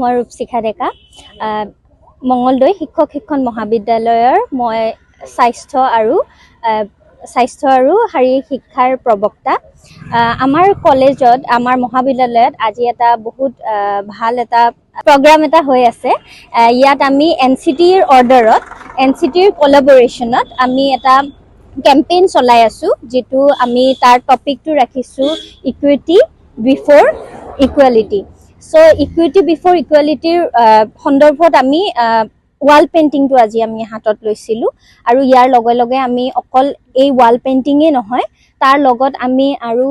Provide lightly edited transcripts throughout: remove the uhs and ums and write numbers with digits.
মই ৰূপশিখা ডেকা মঙ্গলদৈ শিক্ষক শিক্ষণ মহাবিদ্যালয়ৰ মই স্বাস্থ্য আৰু শাৰীৰিক শিক্ষাৰ প্ৰবক্তা। আমাৰ কলেজত আমাৰ মহাবিদ্যালয়ত আজি এটা বহুত ভাল এটা প্ৰগ্ৰাম এটা হৈ আছে। ইয়াত আমি NCTৰ অৰ্ডাৰত NCTৰ কোলাবৰেশ্যনত আমি এটা কেম্পেইন চলাই আছো, যেটো আমি তাৰ টপিকটো ৰাখিছো equity before equality. So equity before ইকুৱেলিটিৰ সন্দৰ্ভত আমি ৱাল পেইণ্টিংটো আজি আমি হাতত লৈছিলোঁ আৰু ইয়াৰ লগে লগে আমি অকল এই ৱাল পেইণ্টিঙে নহয়, তাৰ লগত আমি আৰু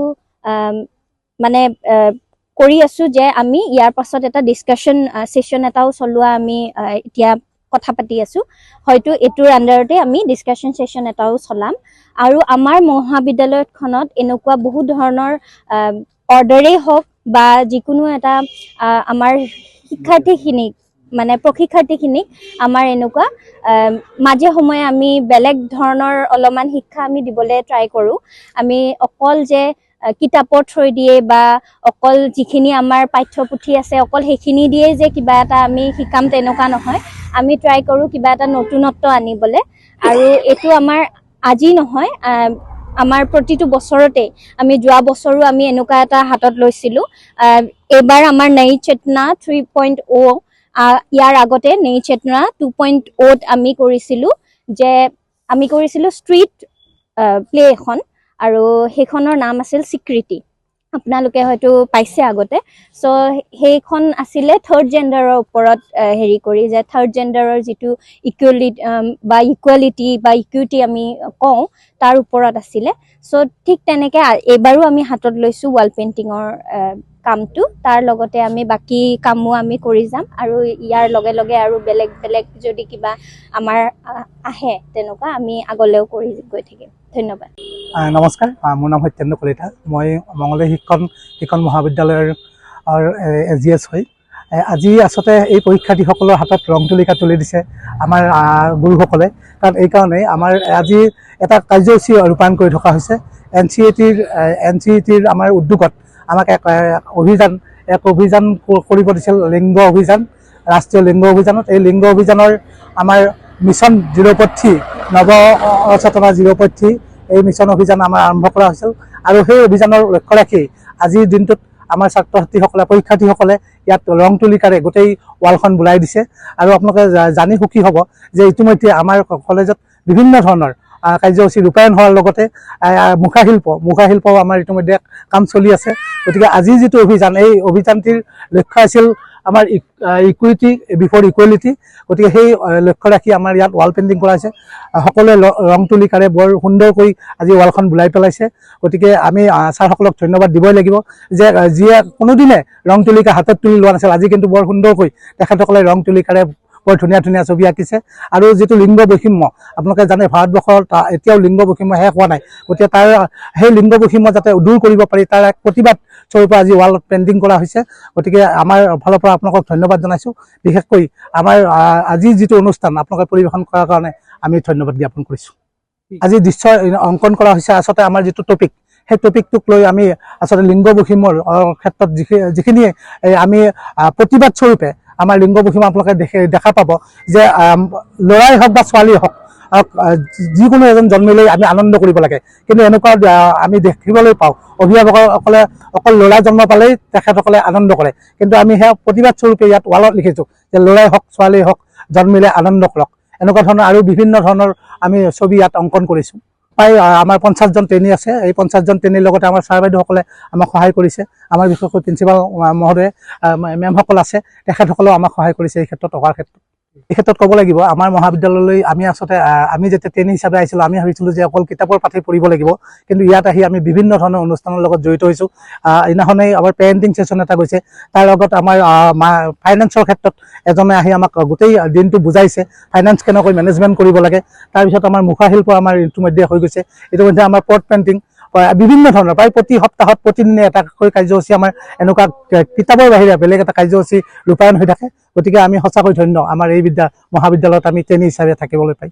মানে কৰি আছো যে আমি ইয়াৰ পাছত এটা ডিছকাশ্যন ছেশ্যন এটাও চলোৱা আমি এতিয়া কথা পাতি আছো। হয়তো এইটোৰ আণ্ডাৰতে আমি ডিছকাশ্যন ছেশ্যন এটাও চলাম আৰু আমাৰ মহাবিদ্যালয়খনত এনেকুৱা বহুত ধৰণৰ অৰ্ডাৰেই হওক বা যিকোনো এটা আমাৰ শিক্ষাৰ্থীখিনিক মানে প্ৰশিক্ষাৰ্থীখিনিক আমাৰ এনেকুৱা মাজে সময়ে আমি বেলেগ ধৰণৰ অলপমান শিক্ষা আমি দিবলৈ ট্ৰাই কৰোঁ। আমি অকল যে কিতাপৰ থ্ৰু দিয়ে বা অকল যিখিনি আমাৰ পাঠ্যপুথি আছে অকল সেইখিনি দিয়ে যে কিবা এটা আমি শিকাম তেনেকুৱা নহয়। আমি ট্ৰাই কৰোঁ কিবা এটা নতুনত্ব আনিবলৈ, আৰু এইটো আমাৰ আজি নহয়, আমাৰ প্ৰতিটো বছৰতে আমি যোৱা বছৰো আমি এনেকুৱা এটা হাতত লৈছিলোঁ। এইবাৰ আমাৰ নই চেতনা 3.0, ইয়াৰ আগতে নই চেতনা 2.0 আমি কৰিছিলোঁ ষ্ট্ৰীট প্লে এখন, আৰু সেইখনৰ নাম আছিল স্বীকৃতি। আপোনালোকে হয়তো পাইছে আগতে। সো সেইখন আছিলে থাৰ্ড জেণ্ডাৰৰ ওপৰত হেৰি কৰি, যে থাৰ্ড জেণ্ডাৰৰ যিটো ইকুৱেলিটি বা ইকুইটি আমি কওঁ তাৰ ওপৰত আছিলে। সো ঠিক তেনেকৈ এইবাৰো আমি হাতত লৈছোঁ ৱাল পেইণ্টিঙৰ কামটো। তাৰ লগতে আমি বাকী কামো আমি কৰি যাম, আৰু ইয়াৰ লগে লগে আৰু বেলেগ বেলেগ যদি কিবা আমাৰ আহে তেনেকুৱা আমি আগলৈও কৰি গৈ থাকিম। ধন্যবাদ। নমস্কাৰ, মোৰ নাম সত্যেন্দ্ৰ কলিতা। মই মঙ্গলদৈ শিক্ষণ মহাবিদ্যালয়ৰ SGS হয়। আজি আচলতে এই পৰীক্ষাৰ্থীসকলৰ হাতত ৰং তুলিকা তুলি দিছে আমাৰ গুৰুসকলে। কাৰণ এইকাৰণেই আমাৰ আজি এটা কাৰ্যসূচী ৰূপায়ণ কৰি থকা হৈছে। NCTৰ আমাৰ উদ্যোগত আমাক এক অভিযান কৰিব দিছিল, লিংগ অভিযান, ৰাষ্ট্ৰীয় লিংগ অভিযানত। এই লিংগ অভিযানৰ আমাৰ মিছন 0.3 নৱ চেতনা 0.3 এই মিছন অভিযান আমাৰ আৰম্ভ কৰা হৈছিল, আৰু সেই অভিযানৰ লক্ষ্য ৰাখি আজিৰ দিনটোত আমাৰ ছাত্ৰ ছাত্ৰীসকলে পৰীক্ষাৰ্থীসকলে ইয়াত ৰং তুলিকাৰে গোটেই ৱালখন বুলাই দিছে। আৰু আপোনালোকে জানি সুখী হ'ব যে ইতিমধ্যে আমাৰ কলেজত বিভিন্ন ধৰণৰ কাৰ্যসূচী ৰূপায়ণ হোৱাৰ লগতে মুখাশিল্পও আমাৰ ইতিমধ্যে কাম চলি আছে। গতিকে আজি যিটো অভিযান, এই অভিযানটিৰ লক্ষ্য আছিল আমাৰ ইকুইটি বিফোৰ ইকুৱেলিটি। গতিকে সেই লক্ষ্য ৰাখি আমাৰ ইয়াত ৱাল পেইণ্টিং কৰা হৈছে। সকলোৱে ৰং তুলিকাৰে বৰ সুন্দৰকৈ আজি ৱালখন বুলাই পেলাইছে। গতিকে আমি ছাৰসকলক ধন্যবাদ দিবই লাগিব যে যিয়ে কোনোদিনে ৰং তুলিকা হাতত তুলি লোৱা নাছিল, আজি কিন্তু বৰ সুন্দৰকৈ তেখেতসকলে ৰং তুলিকাৰে বৰ ধুনীয়া ধুনীয়া ছবি আঁকিছে। আৰু যিটো লিংগ বৈষম্য, আপোনালোকে জানে ভাৰতবৰ্ষত এতিয়াও লিংগ বৈষম্য শেষ হোৱা নাই। গতিকে তাৰ সেই লিংগ বৈষম্য যাতে দূৰ কৰিব পাৰি তাৰ এক প্ৰতিবাদ স্বৰূপে আজি ৱালত পেইণ্টিং কৰা হৈছে। গতিকে আমাৰ ফালৰ পৰা আপোনালোকক ধন্যবাদ জনাইছোঁ। বিশেষকৈ আমাৰ আজি যিটো অনুষ্ঠান আপোনালোকে পৰিৱেশন কৰাৰ কাৰণে আমি ধন্যবাদ জ্ঞাপন কৰিছোঁ। আজি দৃশ্য অংকন কৰা হৈছে। আচলতে আমাৰ যিটো টপিক, সেই টপিকটোক লৈ আমি আচলতে লিংগ বৈষম্যৰ ক্ষেত্ৰত যিখিনি আমি প্ৰতিবাদ স্বৰূপে আমাৰ লিংগ বৈষম্য আপোনালোকে দেখা পাব যে ল'ৰাই হওক বা ছোৱালীয়ে হওক, যিকোনো এজন জন্মিলেই আমি আনন্দ কৰিব লাগে। কিন্তু এনেকুৱা আমি দেখিবলৈ পাওঁ অভিভাৱকসকলে অকল ল'ৰা জন্ম পালেই তেখেতসকলে আনন্দ কৰে, কিন্তু আমি সেয়া প্ৰতিবাদ স্বৰূপে ইয়াত ৱালত লিখিছোঁ যে ল'ৰাই হওক ছোৱালীয়ে হওক জন্মিলে আনন্দ কৰক। এনেকুৱা ধৰণৰ আৰু বিভিন্ন ধৰণৰ আমি ছবি ইয়াত অংকন কৰিছোঁ। প্ৰায় আমাৰ 50জন ট্ৰেইনী আছে। এই 50জন ট্ৰেইনীৰ লগতে আমাৰ ছাৰ বাইদেউসকলে আমাক সহায় কৰিছে। আমাৰ বিশেষকৈ প্ৰিন্সিপাল মহোদয় মেমসকল আছে, তেখেতসকলেও আমাক সহায় কৰিছে এই ক্ষেত্ৰত অহাৰ ক্ষেত্ৰত। এই ক্ষেত্ৰত ক'ব লাগিব আমাৰ মহাবিদ্যালয়লৈ আমি যেতিয়া ট্ৰেইনী হিচাপে আহিছিলোঁ, আমি ভাবিছিলোঁ যে অকল কিতাপৰ পাঠেই পঢ়িব লাগিব, কিন্তু ইয়াত আহি আমি বিভিন্ন ধৰণৰ অনুষ্ঠানৰ লগত জড়িত হৈছোঁ। এইদিনাখনেই আমাৰ পেৰেণ্টিং ছেশ্যন এটা গৈছে, তাৰ লগত আমাৰ ফাইনেন্সৰ ক্ষেত্ৰত এজনে আহি আমাক গোটেই দিনটো বুজাইছে ফাইনেন্স কেনেকৈ মেনেজমেণ্ট কৰিব লাগে। তাৰপিছত আমাৰ মুখাশিল্প আমাৰ ইতিমধ্যে হৈ গৈছে। ইতিমধ্যে আমাৰ পট পেইণ্টিং, বিভিন্ন ধৰণৰ প্ৰায় প্ৰতি সপ্তাহত প্ৰতিদিনে এটাকৈ কাৰ্যসূচী আমাৰ এনেকুৱা কিতাপৰ বাহিৰে বেলেগ এটা কাৰ্যসূচী ৰূপায়ণ হৈ থাকে। গতিকে আমি সঁচাকৈ ধন্য আমাৰ এই মহাবিদ্যালয়ত আমি ট্ৰেইনী হিচাপে থাকিবলৈ পাই।